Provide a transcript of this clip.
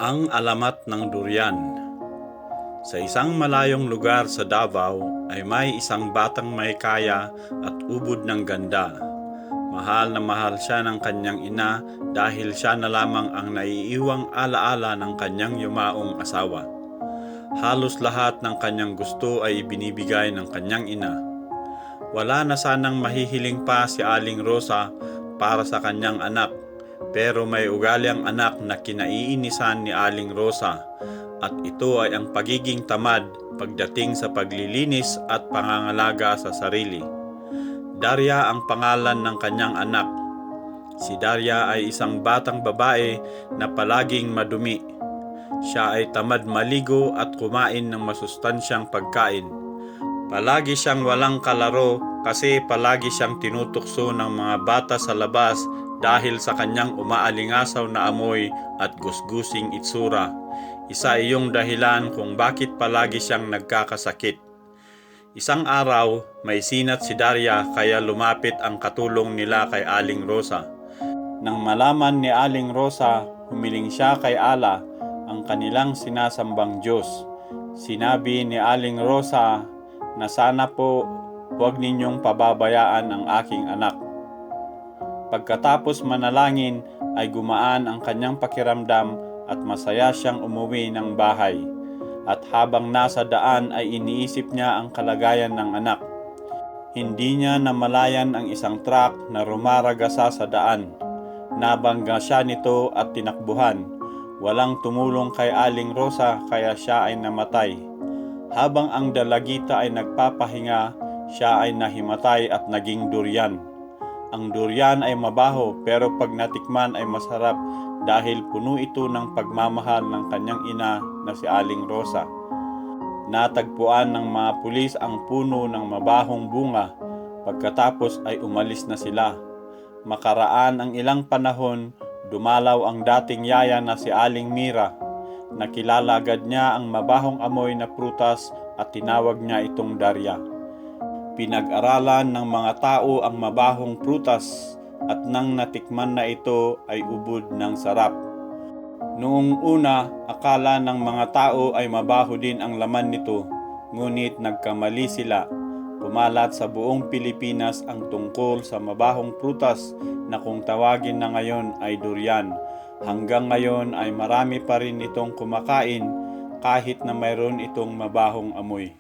Ang alamat ng durian. Sa isang malayong lugar sa Davao ay may isang batang may kaya at ubod ng ganda. Mahal na mahal siya ng kanyang ina dahil siya na lamang ang naiiwang alaala ng kanyang yumaong asawa. Halos lahat ng kanyang gusto ay binibigay ng kanyang ina. Wala na sanang mahihiling pa si Aling Rosa para sa kanyang anak, pero may ugali ang anak na kinaiinisan ni Aling Rosa, at ito ay ang pagiging tamad pagdating sa paglilinis at pangangalaga sa sarili. Daria ang pangalan ng kanyang anak. Si Daria ay isang batang babae na palaging madumi. Siya ay tamad maligo at kumain ng masustansyang pagkain. Palagi siyang walang kalaro kasi palagi siyang tinutukso ng mga bata sa labas dahil sa kanyang umaalingasaw na amoy at gusgusing itsura. Isa iyong dahilan kung bakit palagi siyang nagkakasakit. Isang araw, may sinat si Daria kaya lumapit ang katulong nila kay Aling Rosa. Nang malaman ni Aling Rosa, humiling siya kay Allah, ang kanilang sinasambang Diyos. Sinabi ni Aling Rosa na sana po huwag ninyong pababayaan ang aking anak. Pagkatapos manalangin ay gumaan ang kanyang pakiramdam at masaya siyang umuwi ng bahay. At habang nasa daan ay iniisip niya ang kalagayan ng anak. Hindi niya namalayan ang isang truck na rumaragasa sa daan. Nabangga siya nito at tinakbuhan. Walang tumulong kay Aling Rosa kaya siya ay namatay. Habang ang dalagita ay nagpapahinga, siya ay nahimatay at naging durian. Ang durian ay mabaho pero pag natikman ay masarap dahil puno ito ng pagmamahal ng kanyang ina na si Aling Rosa. Natagpuan ng mga pulis ang puno ng mabahong bunga. Pagkatapos ay umalis na sila. Makaraan ang ilang panahon, dumalaw ang dating yaya na si Aling Mira. Nakilala agad niya ang mabahong amoy na prutas at tinawag niya itong Daria. Pinag-aralan ng mga tao ang mabahong prutas at nang natikman na ito ay ubod ng sarap. Noong una, akala ng mga tao ay mabaho din ang laman nito, ngunit nagkamali sila. Kumalat sa buong Pilipinas ang tungkol sa mabahong prutas na kung tawagin na ngayon ay durian. Hanggang ngayon ay marami pa rin itong kumakain kahit na mayroon itong mabahong amoy.